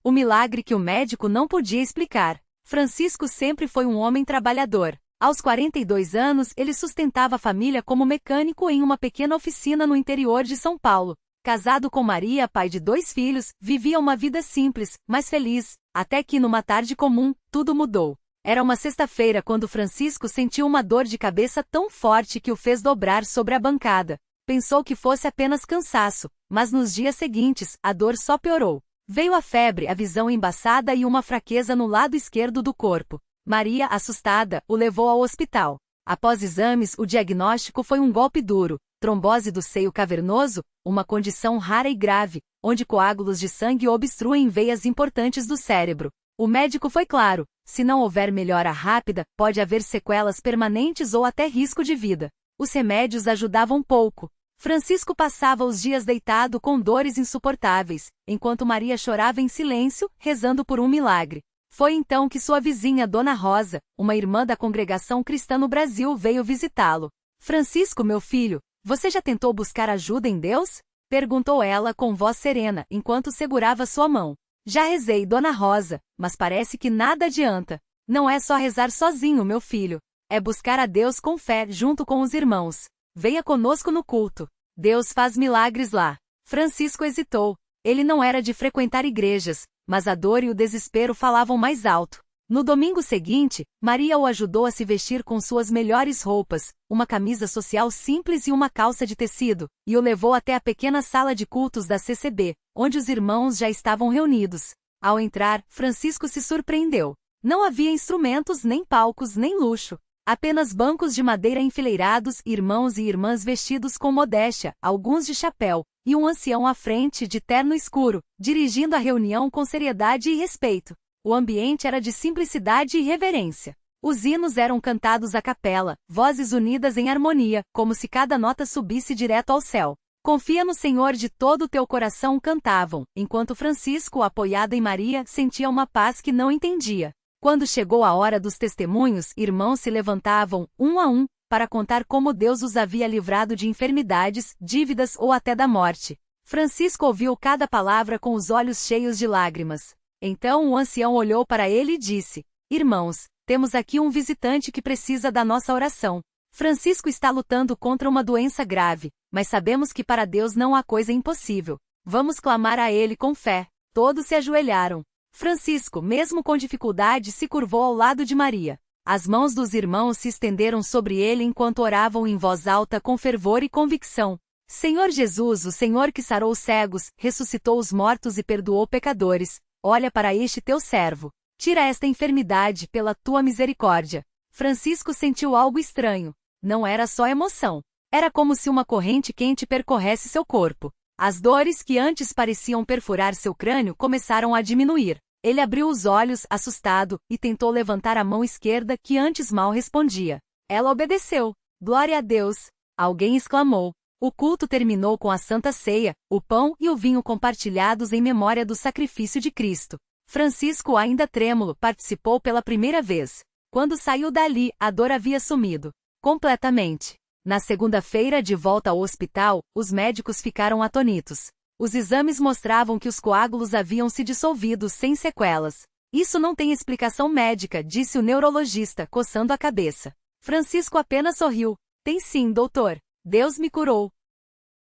O milagre que o médico não podia explicar. Francisco sempre foi um homem trabalhador. Aos 42 anos, ele sustentava a família como mecânico em uma pequena oficina no interior de São Paulo. Casado com Maria, pai de 2 filhos, vivia uma vida simples, mas feliz, até que numa tarde comum, tudo mudou. Era uma sexta-feira quando Francisco sentiu uma dor de cabeça tão forte que o fez dobrar sobre a bancada. Pensou que fosse apenas cansaço, mas nos dias seguintes, a dor só piorou. Veio a febre, a visão embaçada e uma fraqueza no lado esquerdo do corpo. Maria, assustada, o levou ao hospital. Após exames, o diagnóstico foi um golpe duro: trombose do seio cavernoso, uma condição rara e grave, onde coágulos de sangue obstruem veias importantes do cérebro. O médico foi claro: se não houver melhora rápida, pode haver sequelas permanentes ou até risco de vida. Os remédios ajudavam pouco. Francisco passava os dias deitado com dores insuportáveis, enquanto Maria chorava em silêncio, rezando por um milagre. Foi então que sua vizinha Dona Rosa, uma irmã da congregação cristã no Brasil, veio visitá-lo. "Francisco, meu filho, você já tentou buscar ajuda em Deus?" perguntou ela com voz serena, enquanto segurava sua mão. "Já rezei, Dona Rosa, mas parece que nada adianta. Não é só rezar sozinho, meu filho. É buscar a Deus com fé junto com os irmãos. Venha conosco no culto. Deus faz milagres lá." Francisco hesitou. Ele não era de frequentar igrejas, mas a dor e o desespero falavam mais alto. No domingo seguinte, Maria o ajudou a se vestir com suas melhores roupas, uma camisa social simples e uma calça de tecido, e o levou até a pequena sala de cultos da CCB, onde os irmãos já estavam reunidos. Ao entrar, Francisco se surpreendeu. Não havia instrumentos, nem palcos, nem luxo. Apenas bancos de madeira enfileirados, irmãos e irmãs vestidos com modéstia, alguns de chapéu, e um ancião à frente de terno escuro, dirigindo a reunião com seriedade e respeito. O ambiente era de simplicidade e reverência. Os hinos eram cantados a capela, vozes unidas em harmonia, como se cada nota subisse direto ao céu. "Confia no Senhor de todo o teu coração", cantavam, enquanto Francisco, apoiado em Maria, sentia uma paz que não entendia. Quando chegou a hora dos testemunhos, irmãos se levantavam, um a um, para contar como Deus os havia livrado de enfermidades, dívidas ou até da morte. Francisco ouviu cada palavra com os olhos cheios de lágrimas. Então o ancião olhou para ele e disse: "Irmãos, temos aqui um visitante que precisa da nossa oração. Francisco está lutando contra uma doença grave, mas sabemos que para Deus não há coisa impossível. Vamos clamar a ele com fé." Todos se ajoelharam. Francisco, mesmo com dificuldade, se curvou ao lado de Maria. As mãos dos irmãos se estenderam sobre ele enquanto oravam em voz alta com fervor e convicção. "Senhor Jesus, o Senhor que sarou os cegos, ressuscitou os mortos e perdoou pecadores, olha para este teu servo. Tira esta enfermidade pela tua misericórdia." Francisco sentiu algo estranho. Não era só emoção. Era como se uma corrente quente percorresse seu corpo. As dores que antes pareciam perfurar seu crânio começaram a diminuir. Ele abriu os olhos, assustado, e tentou levantar a mão esquerda que antes mal respondia. Ela obedeceu. "Glória a Deus!" alguém exclamou. O culto terminou com a Santa Ceia, o pão e o vinho compartilhados em memória do sacrifício de Cristo. Francisco, ainda trêmulo, participou pela primeira vez. Quando saiu dali, a dor havia sumido completamente. Na segunda-feira, de volta ao hospital, os médicos ficaram atônitos. Os exames mostravam que os coágulos haviam se dissolvido sem sequelas. "Isso não tem explicação médica", disse o neurologista, coçando a cabeça. Francisco apenas sorriu. "Tem sim, doutor. Deus me curou."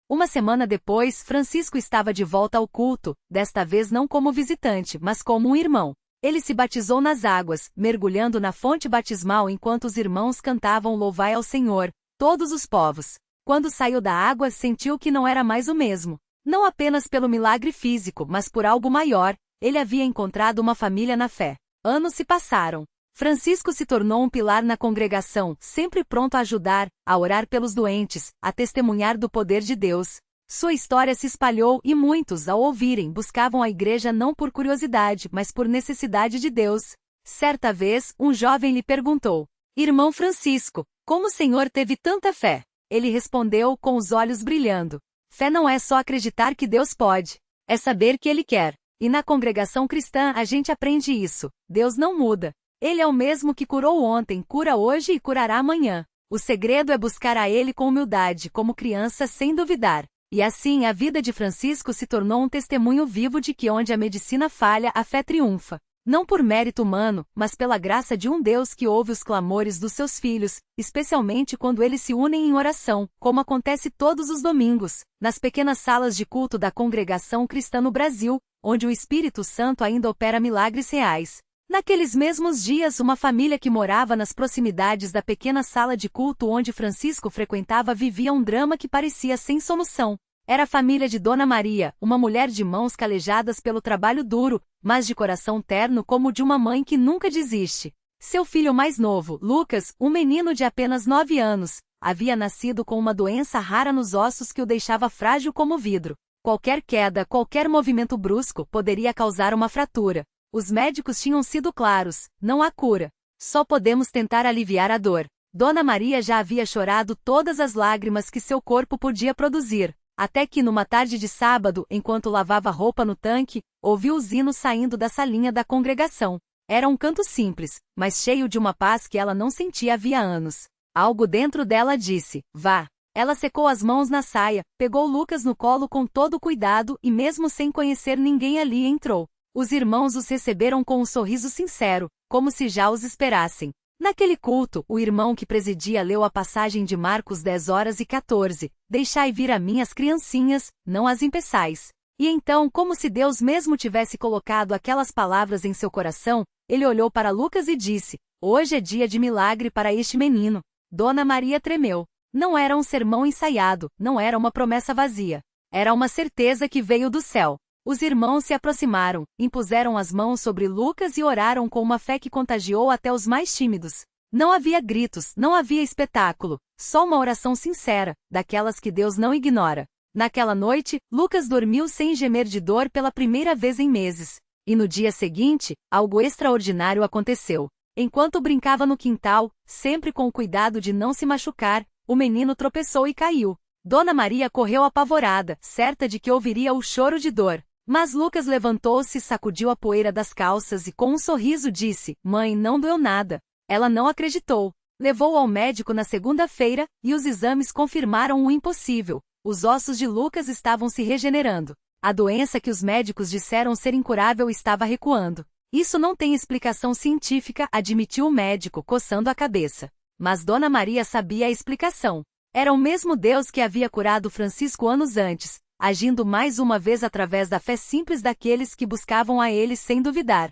Uma semana depois, Francisco estava de volta ao culto, desta vez não como visitante, mas como um irmão. Ele se batizou nas águas, mergulhando na fonte batismal enquanto os irmãos cantavam "Louvai ao Senhor, todos os povos." Quando saiu da água, sentiu que não era mais o mesmo. Não apenas pelo milagre físico, mas por algo maior. Ele havia encontrado uma família na fé. Anos se passaram. Francisco se tornou um pilar na congregação, sempre pronto a ajudar, a orar pelos doentes, a testemunhar do poder de Deus. Sua história se espalhou e muitos, ao ouvirem, buscavam a igreja não por curiosidade, mas por necessidade de Deus. Certa vez, um jovem lhe perguntou: "Irmão Francisco, como o senhor teve tanta fé?" Ele respondeu com os olhos brilhando: "Fé não é só acreditar que Deus pode. É saber que Ele quer. E na congregação cristã a gente aprende isso. Deus não muda. Ele é o mesmo que curou ontem, cura hoje e curará amanhã. O segredo é buscar a Ele com humildade, como criança, sem duvidar." E assim a vida de Francisco se tornou um testemunho vivo de que onde a medicina falha, a fé triunfa. Não por mérito humano, mas pela graça de um Deus que ouve os clamores dos seus filhos, especialmente quando eles se unem em oração, como acontece todos os domingos, nas pequenas salas de culto da Congregação Cristã no Brasil, onde o Espírito Santo ainda opera milagres reais. Naqueles mesmos dias, uma família que morava nas proximidades da pequena sala de culto onde Francisco frequentava vivia um drama que parecia sem solução. Era a família de Dona Maria, uma mulher de mãos calejadas pelo trabalho duro, mas de coração terno como o de uma mãe que nunca desiste. Seu filho mais novo, Lucas, um menino de apenas 9 anos, havia nascido com uma doença rara nos ossos que o deixava frágil como vidro. Qualquer queda, qualquer movimento brusco poderia causar uma fratura. Os médicos tinham sido claros: não há cura. Só podemos tentar aliviar a dor. Dona Maria já havia chorado todas as lágrimas que seu corpo podia produzir. Até que numa tarde de sábado, enquanto lavava roupa no tanque, ouviu os hinos saindo da salinha da congregação. Era um canto simples, mas cheio de uma paz que ela não sentia havia anos. Algo dentro dela disse: vá. Ela secou as mãos na saia, pegou Lucas no colo com todo cuidado e mesmo sem conhecer ninguém ali entrou. Os irmãos os receberam com um sorriso sincero, como se já os esperassem. Naquele culto, o irmão que presidia leu a passagem de Marcos 10:14, deixai vir a mim as criancinhas, não as impeçais. E então, como se Deus mesmo tivesse colocado aquelas palavras em seu coração, ele olhou para Lucas e disse: hoje é dia de milagre para este menino. Dona Maria tremeu. Não era um sermão ensaiado, não era uma promessa vazia. Era uma certeza que veio do céu. Os irmãos se aproximaram, impuseram as mãos sobre Lucas e oraram com uma fé que contagiou até os mais tímidos. Não havia gritos, não havia espetáculo, só uma oração sincera, daquelas que Deus não ignora. Naquela noite, Lucas dormiu sem gemer de dor pela primeira vez em meses. E no dia seguinte, algo extraordinário aconteceu. Enquanto brincava no quintal, sempre com o cuidado de não se machucar, o menino tropeçou e caiu. Dona Maria correu apavorada, certa de que ouviria o choro de dor. Mas Lucas levantou-se, sacudiu a poeira das calças e com um sorriso disse: mãe, não doeu nada. Ela não acreditou. Levou-o ao médico na segunda-feira, e os exames confirmaram o impossível. Os ossos de Lucas estavam se regenerando. A doença que os médicos disseram ser incurável estava recuando. Isso não tem explicação científica, admitiu o médico, coçando a cabeça. Mas Dona Maria sabia a explicação. Era o mesmo Deus que havia curado Francisco anos antes, agindo mais uma vez através da fé simples daqueles que buscavam a ele sem duvidar.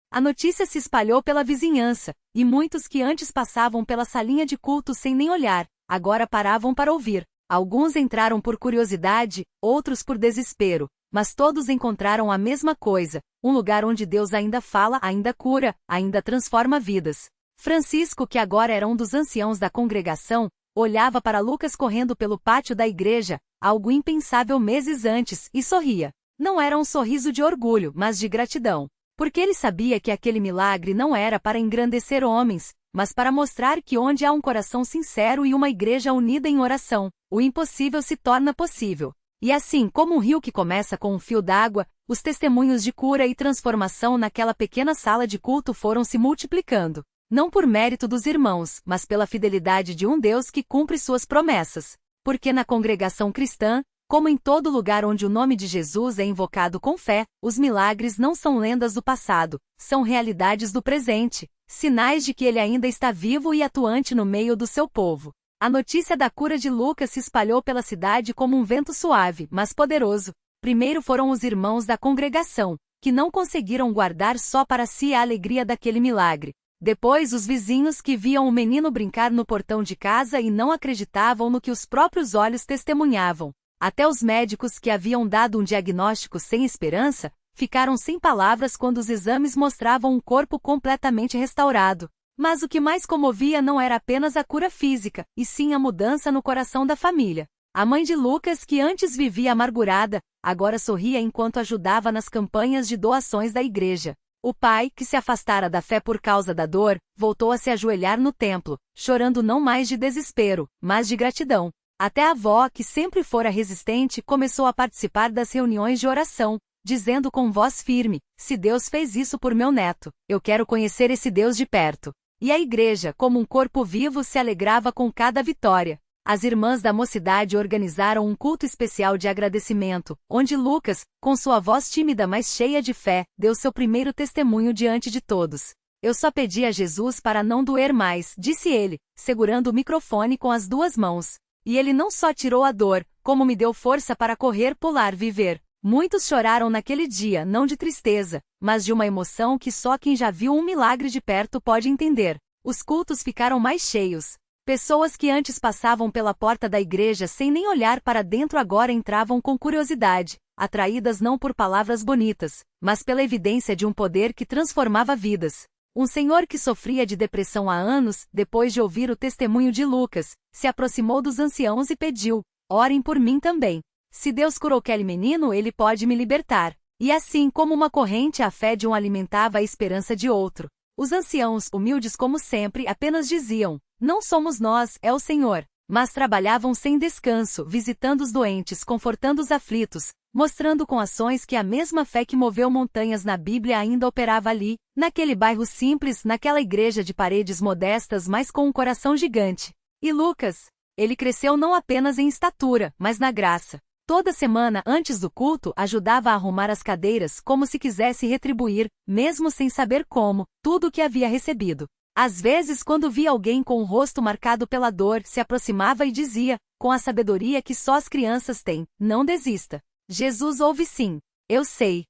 A notícia se espalhou pela vizinhança, e muitos que antes passavam pela salinha de culto sem nem olhar, agora paravam para ouvir. Alguns entraram por curiosidade, outros por desespero, mas todos encontraram a mesma coisa: um lugar onde Deus ainda fala, ainda cura, ainda transforma vidas. Francisco, que agora era um dos anciãos da congregação, olhava para Lucas correndo pelo pátio da igreja, algo impensável meses antes, e sorria. Não era um sorriso de orgulho, mas de gratidão. Porque ele sabia que aquele milagre não era para engrandecer homens, mas para mostrar que onde há um coração sincero e uma igreja unida em oração, o impossível se torna possível. E assim como um rio que começa com um fio d'água, os testemunhos de cura e transformação naquela pequena sala de culto foram se multiplicando. Não por mérito dos irmãos, mas pela fidelidade de um Deus que cumpre suas promessas. Porque na congregação cristã, como em todo lugar onde o nome de Jesus é invocado com fé, os milagres não são lendas do passado, são realidades do presente, sinais de que ele ainda está vivo e atuante no meio do seu povo. A notícia da cura de Lucas se espalhou pela cidade como um vento suave, mas poderoso. Primeiro foram os irmãos da congregação, que não conseguiram guardar só para si a alegria daquele milagre. Depois os vizinhos que viam o menino brincar no portão de casa e não acreditavam no que os próprios olhos testemunhavam. Até os médicos que haviam dado um diagnóstico sem esperança, ficaram sem palavras quando os exames mostravam um corpo completamente restaurado. Mas o que mais comovia não era apenas a cura física, e sim a mudança no coração da família. A mãe de Lucas, que antes vivia amargurada, agora sorria enquanto ajudava nas campanhas de doações da igreja. O pai, que se afastara da fé por causa da dor, voltou a se ajoelhar no templo, chorando não mais de desespero, mas de gratidão. Até a avó, que sempre fora resistente, começou a participar das reuniões de oração, dizendo com voz firme: se Deus fez isso por meu neto, eu quero conhecer esse Deus de perto. E a igreja, como um corpo vivo, se alegrava com cada vitória. As irmãs da mocidade organizaram um culto especial de agradecimento, onde Lucas, com sua voz tímida mas cheia de fé, deu seu primeiro testemunho diante de todos. Eu só pedi a Jesus para não doer mais, disse ele, segurando o microfone com as duas mãos. E ele não só tirou a dor, como me deu força para correr, pular, viver. Muitos choraram naquele dia, não de tristeza, mas de uma emoção que só quem já viu um milagre de perto pode entender. Os cultos ficaram mais cheios. Pessoas que antes passavam pela porta da igreja sem nem olhar para dentro agora entravam com curiosidade, atraídas não por palavras bonitas, mas pela evidência de um poder que transformava vidas. Um senhor que sofria de depressão há anos, depois de ouvir o testemunho de Lucas, se aproximou dos anciãos e pediu: orem por mim também. Se Deus curou aquele menino, ele pode me libertar. E assim como uma corrente, a fé de um alimentava a esperança de outro. Os anciãos, humildes como sempre, apenas diziam: não somos nós, é o Senhor. Mas trabalhavam sem descanso, visitando os doentes, confortando os aflitos, mostrando com ações que a mesma fé que moveu montanhas na Bíblia ainda operava ali, naquele bairro simples, naquela igreja de paredes modestas, mas com um coração gigante. E Lucas? Ele cresceu não apenas em estatura, mas na graça. Toda semana, antes do culto, ajudava a arrumar as cadeiras como se quisesse retribuir, mesmo sem saber como, tudo o que havia recebido. Às vezes, quando via alguém com o rosto marcado pela dor, se aproximava e dizia, com a sabedoria que só as crianças têm: não desista. Jesus ouve sim. Eu sei.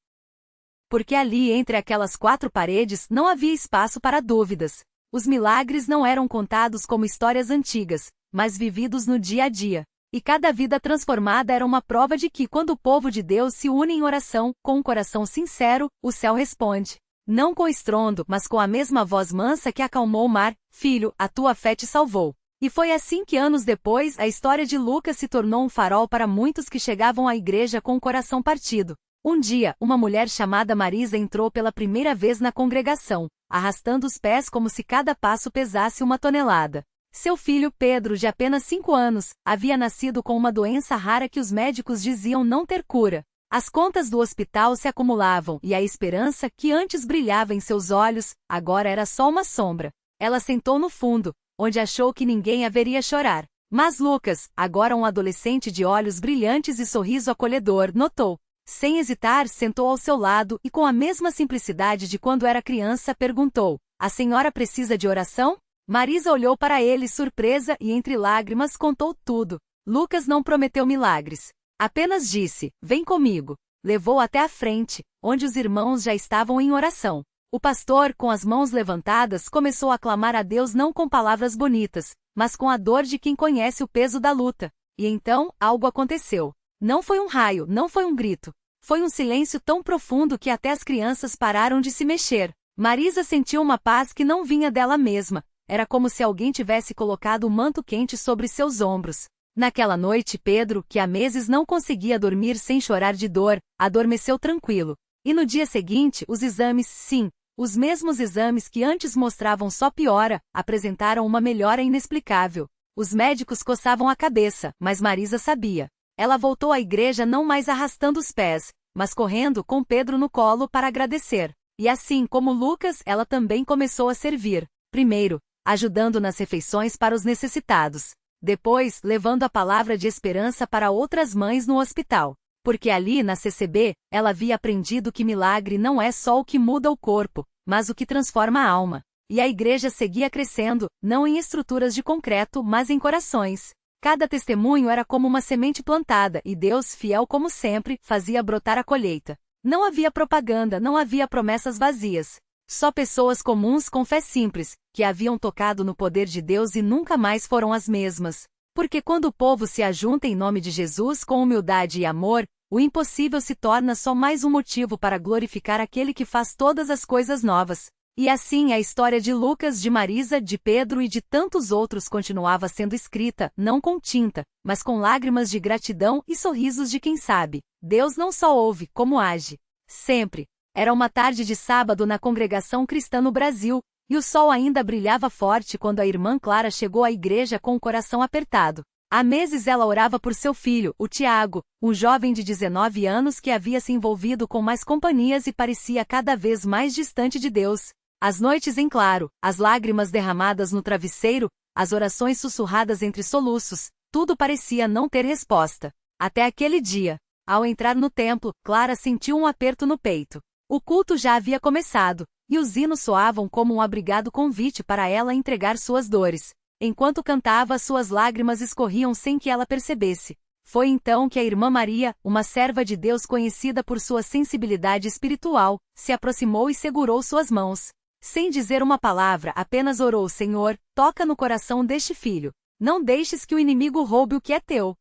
Porque ali, entre aquelas quatro paredes, não havia espaço para dúvidas. Os milagres não eram contados como histórias antigas, mas vividos no dia a dia. E cada vida transformada era uma prova de que, quando o povo de Deus se une em oração, com um coração sincero, o céu responde. Não com estrondo, mas com a mesma voz mansa que acalmou o mar: filho, a tua fé te salvou. E foi assim que anos depois, a história de Lucas se tornou um farol para muitos que chegavam à igreja com o coração partido. Um dia, uma mulher chamada Marisa entrou pela primeira vez na congregação, arrastando os pés como se cada passo pesasse 1 tonelada. Seu filho Pedro, de apenas 5 anos, havia nascido com uma doença rara que os médicos diziam não ter cura. As contas do hospital se acumulavam e a esperança que antes brilhava em seus olhos, agora era só uma sombra. Ela sentou no fundo, onde achou que ninguém a veria chorar. Mas Lucas, agora um adolescente de olhos brilhantes e sorriso acolhedor, notou. Sem hesitar, sentou ao seu lado e com a mesma simplicidade de quando era criança perguntou: a senhora precisa de oração? Marisa olhou para ele surpresa e entre lágrimas contou tudo. Lucas não prometeu milagres. Apenas disse: vem comigo. Levou até a frente, onde os irmãos já estavam em oração. O pastor, com as mãos levantadas, começou a clamar a Deus não com palavras bonitas, mas com a dor de quem conhece o peso da luta. E então, algo aconteceu. Não foi um raio, não foi um grito. Foi um silêncio tão profundo que até as crianças pararam de se mexer. Marisa sentiu uma paz que não vinha dela mesma. Era como se alguém tivesse colocado um manto quente sobre seus ombros. Naquela noite, Pedro, que há meses não conseguia dormir sem chorar de dor, adormeceu tranquilo. E no dia seguinte, os exames, sim, os mesmos exames que antes mostravam só piora, apresentaram uma melhora inexplicável. Os médicos coçavam a cabeça, mas Marisa sabia. Ela voltou à igreja não mais arrastando os pés, mas correndo com Pedro no colo para agradecer. E assim como Lucas, ela também começou a servir. Primeiro, ajudando nas refeições para os necessitados. Depois, levando a palavra de esperança para outras mães no hospital. Porque ali, na CCB, ela havia aprendido que milagre não é só o que muda o corpo, mas o que transforma a alma. E a igreja seguia crescendo, não em estruturas de concreto, mas em corações. Cada testemunho era como uma semente plantada, e Deus, fiel como sempre, fazia brotar a colheita. Não havia propaganda, não havia promessas vazias. Só pessoas comuns com fé simples, que haviam tocado no poder de Deus e nunca mais foram as mesmas. Porque quando o povo se ajunta em nome de Jesus com humildade e amor, o impossível se torna só mais um motivo para glorificar aquele que faz todas as coisas novas. E assim a história de Lucas, de Marisa, de Pedro e de tantos outros continuava sendo escrita, não com tinta, mas com lágrimas de gratidão e sorrisos de quem sabe. Deus não só ouve, como age. Sempre. Era uma tarde de sábado na congregação cristã no Brasil, e o sol ainda brilhava forte quando a irmã Clara chegou à igreja com o coração apertado. Há meses ela orava por seu filho, o Tiago, um jovem de 19 anos que havia se envolvido com mais companhias e parecia cada vez mais distante de Deus. As noites em claro, as lágrimas derramadas no travesseiro, as orações sussurradas entre soluços, Tudo parecia não ter resposta. Até aquele dia. Ao entrar no templo, Clara sentiu um aperto no peito. O culto já havia começado, e os hinos soavam como um abrigado convite para ela entregar suas dores. Enquanto cantava, suas lágrimas escorriam sem que ela percebesse. Foi então que a irmã Maria, uma serva de Deus conhecida por sua sensibilidade espiritual, se aproximou e segurou suas mãos. Sem dizer uma palavra, apenas orou: Senhor, toca no coração deste filho. Não deixes que o inimigo roube o que é teu.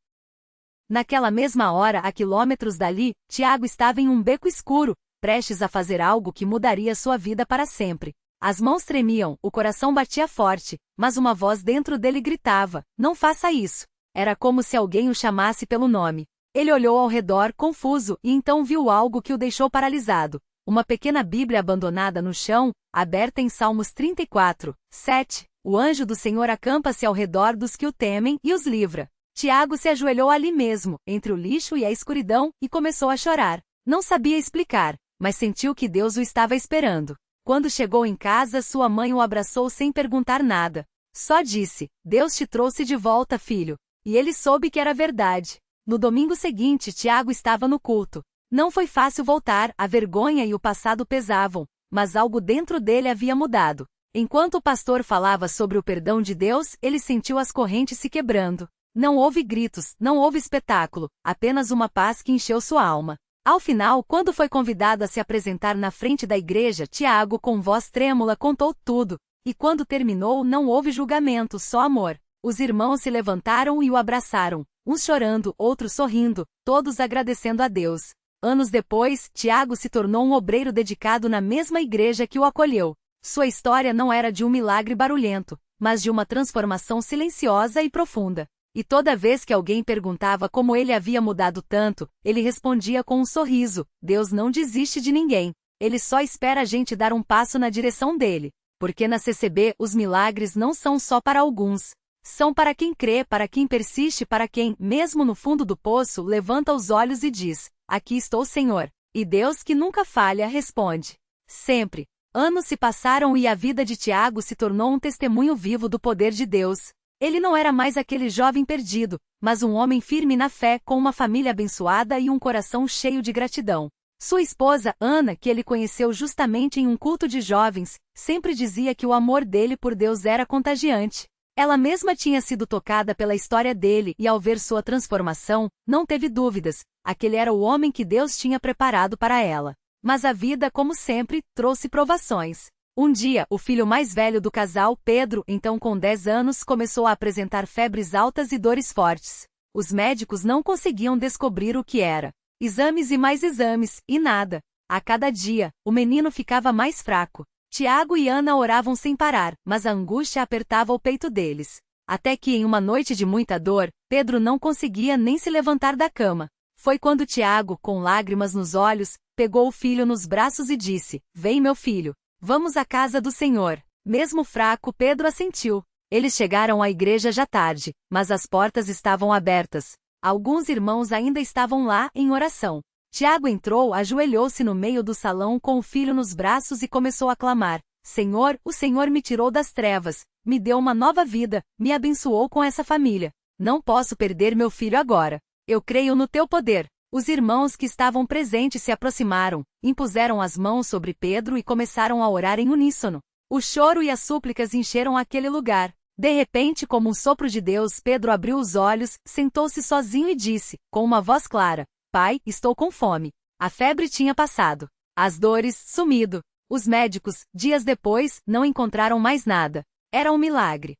Naquela mesma hora, a quilômetros dali, Tiago estava em um beco escuro, prestes a fazer algo que mudaria sua vida para sempre. As mãos tremiam, o coração batia forte, mas uma voz dentro dele gritava: não faça isso. Era como se alguém o chamasse pelo nome. Ele olhou ao redor, confuso, e então viu algo que o deixou paralisado. Uma pequena Bíblia abandonada no chão, aberta em Salmos 34, 7. O anjo do Senhor acampa-se ao redor dos que o temem e os livra. Tiago se ajoelhou ali mesmo, entre o lixo e a escuridão, e começou a chorar. Não sabia explicar, mas sentiu que Deus o estava esperando. Quando chegou em casa, sua mãe o abraçou sem perguntar nada. Só disse: Deus te trouxe de volta, filho. E ele soube que era verdade. No domingo seguinte, Tiago estava no culto. Não foi fácil voltar, a vergonha e o passado pesavam, mas algo dentro dele havia mudado. Enquanto o pastor falava sobre o perdão de Deus, ele sentiu as correntes se quebrando. Não houve gritos, não houve espetáculo, apenas uma paz que encheu sua alma. Ao final, quando foi convidado a se apresentar na frente da igreja, Tiago, com voz trêmula, contou tudo. E quando terminou, não houve julgamento, só amor. Os irmãos se levantaram e o abraçaram, uns chorando, outros sorrindo, todos agradecendo a Deus. Anos depois, Tiago se tornou um obreiro dedicado na mesma igreja que o acolheu. Sua história não era de um milagre barulhento, mas de uma transformação silenciosa e profunda. E toda vez que alguém perguntava como ele havia mudado tanto, ele respondia com um sorriso: Deus não desiste de ninguém. Ele só espera a gente dar um passo na direção dele. Porque na CCB, os milagres não são só para alguns. São para quem crê, para quem persiste, para quem, mesmo no fundo do poço, levanta os olhos e diz: aqui estou, Senhor. E Deus, que nunca falha, responde. Sempre. Anos se passaram e a vida de Tiago se tornou um testemunho vivo do poder de Deus. Ele não era mais aquele jovem perdido, mas um homem firme na fé, com uma família abençoada e um coração cheio de gratidão. Sua esposa, Ana, que ele conheceu justamente em um culto de jovens, sempre dizia que o amor dele por Deus era contagiante. Ela mesma tinha sido tocada pela história dele e, ao ver sua transformação, não teve dúvidas. Aquele era o homem que Deus tinha preparado para ela. Mas a vida, como sempre, trouxe provações. Um dia, o filho mais velho do casal, Pedro, então com 10 anos, começou a apresentar febres altas e dores fortes. Os médicos não conseguiam descobrir o que era. Exames e mais exames, e nada. A cada dia, o menino ficava mais fraco. Tiago e Ana oravam sem parar, mas a angústia apertava o peito deles. Até que, em uma noite de muita dor, Pedro não conseguia nem se levantar da cama. Foi quando Tiago, com lágrimas nos olhos, pegou o filho nos braços e disse: Vem, meu filho, vamos à casa do Senhor. Mesmo fraco, Pedro assentiu. Eles chegaram à igreja já tarde, mas as portas estavam abertas. Alguns irmãos ainda estavam lá, em oração. Tiago entrou, ajoelhou-se no meio do salão com o filho nos braços e começou a clamar: Senhor, o Senhor me tirou das trevas, me deu uma nova vida, me abençoou com essa família. Não posso perder meu filho agora. Eu creio no teu poder. Os irmãos que estavam presentes se aproximaram, impuseram as mãos sobre Pedro e começaram a orar em uníssono. O choro e as súplicas encheram aquele lugar. De repente, como um sopro de Deus, Pedro abriu os olhos, sentou-se sozinho e disse, com uma voz clara: Pai, estou com fome. A febre tinha passado. As dores, sumido. Os médicos, dias depois, não encontraram mais nada. Era um milagre.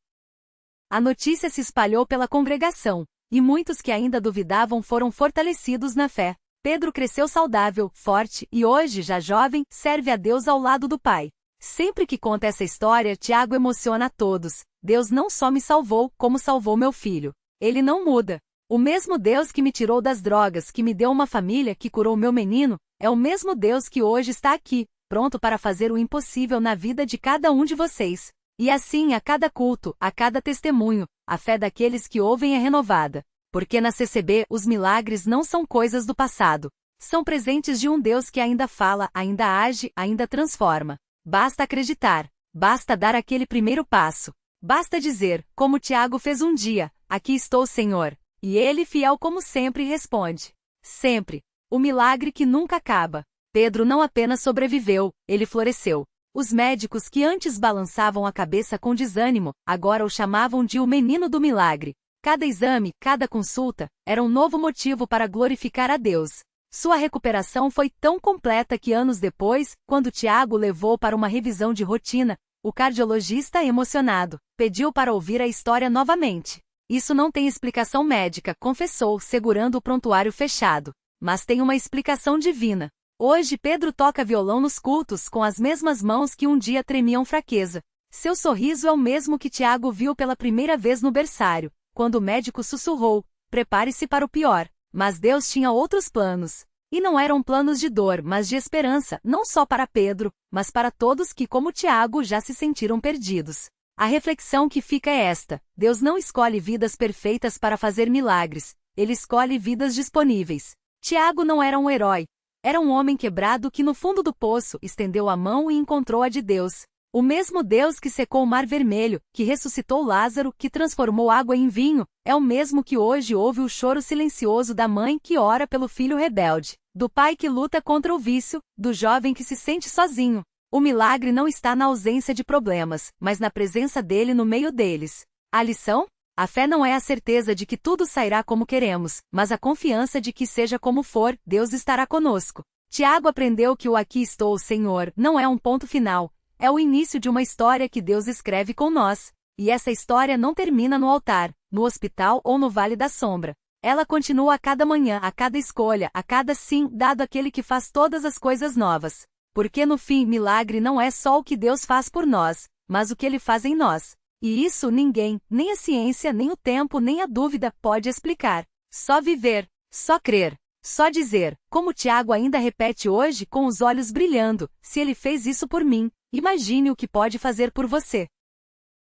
A notícia se espalhou pela congregação, e muitos que ainda duvidavam foram fortalecidos na fé. Pedro cresceu saudável, forte, e hoje, já jovem, serve a Deus ao lado do Pai. Sempre que conta essa história, Tiago emociona a todos. Deus não só me salvou, como salvou meu filho. Ele não muda. O mesmo Deus que me tirou das drogas, que me deu uma família, que curou meu menino, é o mesmo Deus que hoje está aqui, pronto para fazer o impossível na vida de cada um de vocês. E assim, a cada culto, a cada testemunho, a fé daqueles que ouvem é renovada. Porque na CCB, os milagres não são coisas do passado. São presentes de um Deus que ainda fala, ainda age, ainda transforma. Basta acreditar. Basta dar aquele primeiro passo. Basta dizer, como Tiago fez um dia: aqui estou, Senhor. E ele, fiel como sempre, responde: sempre. O milagre que nunca acaba. Pedro não apenas sobreviveu, ele floresceu. Os médicos que antes balançavam a cabeça com desânimo, agora o chamavam de o menino do milagre. Cada exame, cada consulta, era um novo motivo para glorificar a Deus. Sua recuperação foi tão completa que anos depois, quando Tiago o levou para uma revisão de rotina, o cardiologista, emocionado, pediu para ouvir a história novamente. Isso não tem explicação médica, confessou, segurando o prontuário fechado. Mas tem uma explicação divina. Hoje Pedro toca violão nos cultos com as mesmas mãos que um dia tremiam fraqueza. Seu sorriso é o mesmo que Tiago viu pela primeira vez no berçário, quando o médico sussurrou: prepare-se para o pior. Mas Deus tinha outros planos. E não eram planos de dor, mas de esperança, não só para Pedro, mas para todos que, como Tiago, já se sentiram perdidos. A reflexão que fica é esta: Deus não escolhe vidas perfeitas para fazer milagres, Ele escolhe vidas disponíveis. Tiago não era um herói. Era um homem quebrado que no fundo do poço estendeu a mão e encontrou a de Deus. O mesmo Deus que secou o Mar Vermelho, que ressuscitou Lázaro, que transformou água em vinho, é o mesmo que hoje ouve o choro silencioso da mãe que ora pelo filho rebelde, do pai que luta contra o vício, do jovem que se sente sozinho. O milagre não está na ausência de problemas, mas na presença dele no meio deles. A lição? A fé não é a certeza de que tudo sairá como queremos, mas a confiança de que seja como for, Deus estará conosco. Tiago aprendeu que o aqui estou, Senhor, não é um ponto final, é o início de uma história que Deus escreve com nós. E essa história não termina no altar, no hospital ou no vale da sombra. Ela continua a cada manhã, a cada escolha, a cada sim dado àquele que faz todas as coisas novas. Porque no fim, milagre não é só o que Deus faz por nós, mas o que Ele faz em nós. E isso ninguém, nem a ciência, nem o tempo, nem a dúvida pode explicar. Só viver, só crer, só dizer, como Tiago ainda repete hoje com os olhos brilhando: se Ele fez isso por mim, imagine o que pode fazer por você.